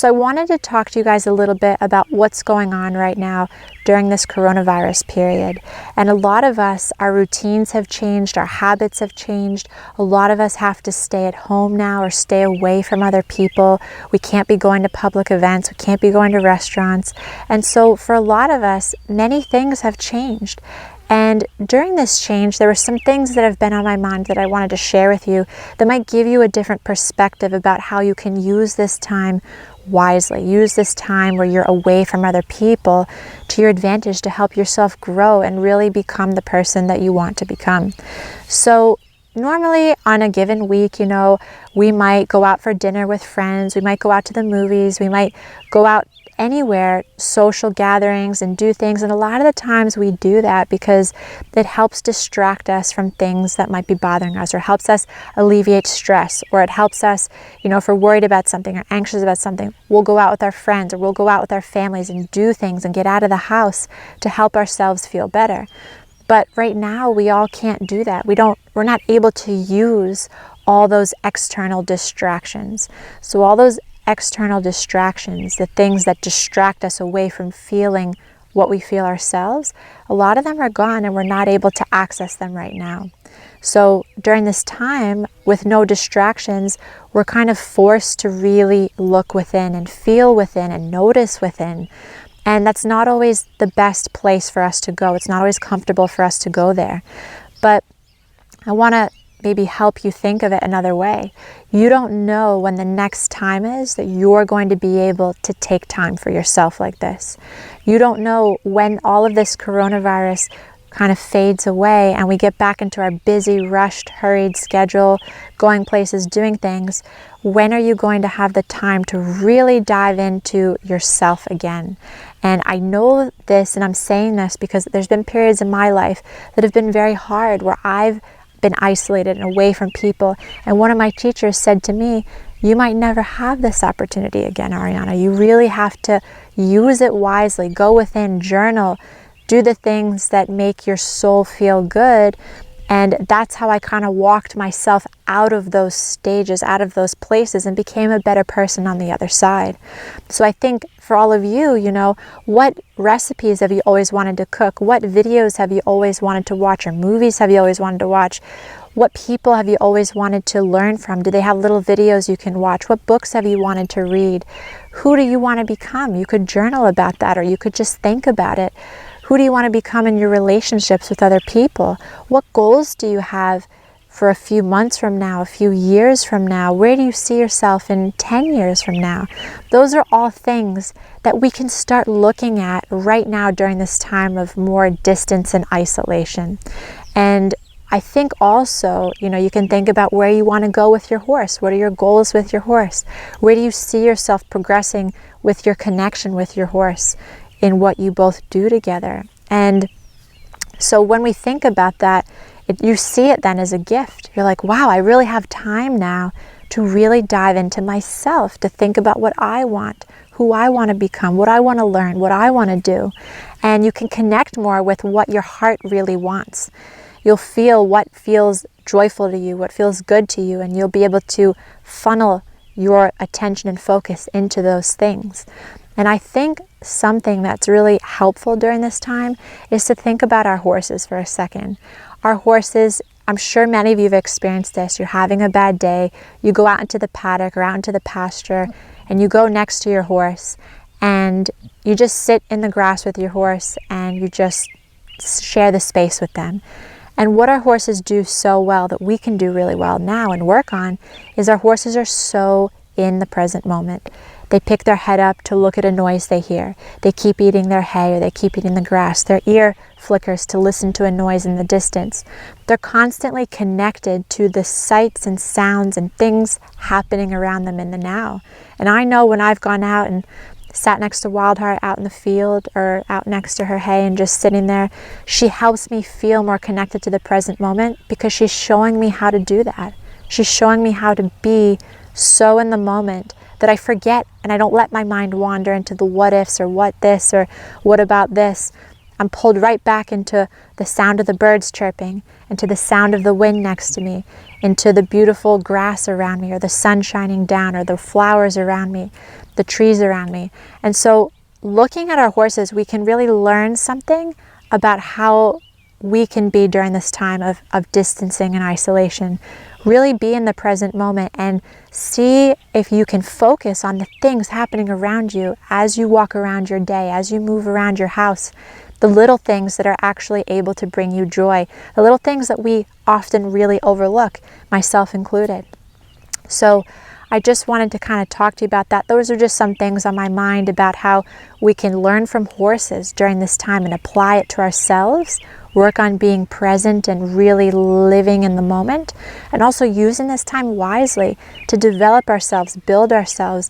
So I wanted to talk to you guys a little bit about what's going on right now during this coronavirus period. And a lot of us, our routines have changed, our habits have changed. A lot of us have to stay at home now or stay away from other people. We can't be going to public events, we can't be going to restaurants. And so for a lot of us, many things have changed. And during this change, there were some things that have been on my mind that I wanted to share with you that might give you a different perspective about how you can use this time wisely. Use this time where you're away from other people to your advantage to help yourself grow and really become the person that you want to become. So normally on a given week, we might go out for dinner with friends, we might go out to the movies, we might go out anywhere, social gatherings, and do things. And a lot of the times we do that because it helps distract us from things that might be bothering us, or helps us alleviate stress, or it helps us, if we're worried about something or anxious about something, we'll go out with our friends or we'll go out with our families and do things and get out of the house to help ourselves feel better. But right now we all can't do that. We're not able to use all those external distractions. So all those external distractions, the things that distract us away from feeling what we feel ourselves, a lot of them are gone and we're not able to access them right now. So during this time with no distractions, we're kind of forced to really look within and feel within and notice within. And that's not always the best place for us to go. It's not always comfortable for us to go there. But I want to maybe help you think of it another way. You don't know when the next time is that you're going to be able to take time for yourself like this. You don't know when all of this coronavirus kind of fades away and we get back into our busy, rushed, hurried schedule, going places, doing things. When are you going to have the time to really dive into yourself again? And I know this, and I'm saying this because there's been periods in my life that have been very hard where I've been isolated and away from people. And one of my teachers said to me, you might never have this opportunity again, Ariana. You really have to use it wisely. Go within, journal, do the things that make your soul feel good. And that's how I kind of walked myself out of those stages, out of those places, and became a better person on the other side. So I think for all of you, what recipes have you always wanted to cook? What videos have you always wanted to watch? Or movies have you always wanted to watch? What people have you always wanted to learn from? Do they have little videos you can watch? What books have you wanted to read? Who do you want to become? You could journal about that, or you could just think about it. Who do you want to become in your relationships with other people? What goals do you have for a few months from now, a few years from now? Where do you see yourself in 10 years from now? Those are all things that we can start looking at right now during this time of more distance and isolation. And I think also, you can think about where you want to go with your horse. What are your goals with your horse? Where do you see yourself progressing with your connection with your horse in what you both do together? And so when we think about that, you see it then as a gift. You're like, wow, I really have time now to really dive into myself, to think about what I want, who I want to become, what I want to learn, what I want to do. And you can connect more with what your heart really wants. You'll feel what feels joyful to you, what feels good to you, and you'll be able to funnel your attention and focus into those things. And I think something that's really helpful during this time is to think about our horses for a second. Our horses, I'm sure many of you have experienced this. You're having a bad day, you go out into the paddock or out into the pasture, and you go next to your horse, and you just sit in the grass with your horse, and you just share the space with them. And what our horses do so well that we can do really well now and work on is our horses are so in the present moment. They pick their head up to look at a noise they hear. They keep eating their hay, or they keep eating the grass. Their ear flickers to listen to a noise in the distance. They're constantly connected to the sights and sounds and things happening around them in the now. And I know when I've gone out and sat next to Wildheart out in the field or out next to her hay and just sitting there, she helps me feel more connected to the present moment because she's showing me how to do that. She's showing me how to be so in the moment that I forget and I don't let my mind wander into the what ifs or what this or what about this. I'm pulled right back into the sound of the birds chirping, into the sound of the wind next to me, into the beautiful grass around me, or the sun shining down, or the flowers around me, the trees around me. And so looking at our horses, we can really learn something about how we can be during this time of distancing and isolation. Really be in the present moment and see if you can focus on the things happening around you as you walk around your day, as you move around your house, the little things that are actually able to bring you joy, the little things that we often really overlook, myself included. So I just wanted to kind of talk to you about that. Those are just some things on my mind about how we can learn from horses during this time and apply it to ourselves, work on being present and really living in the moment, and also using this time wisely to develop ourselves, build ourselves,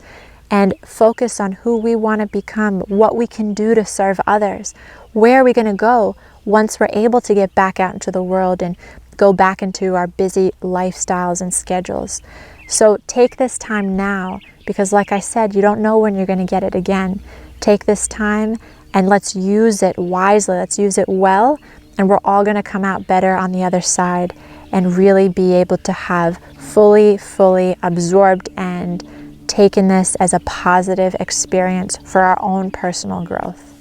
and focus on who we want to become, what we can do to serve others. Where are we going to go once we're able to get back out into the world and go back into our busy lifestyles and schedules? So take this time now, because like I said, you don't know when you're going to get it again. Take this time and let's use it wisely. Let's use it well, and we're all going to come out better on the other side and really be able to have fully absorbed and taken this as a positive experience for our own personal growth.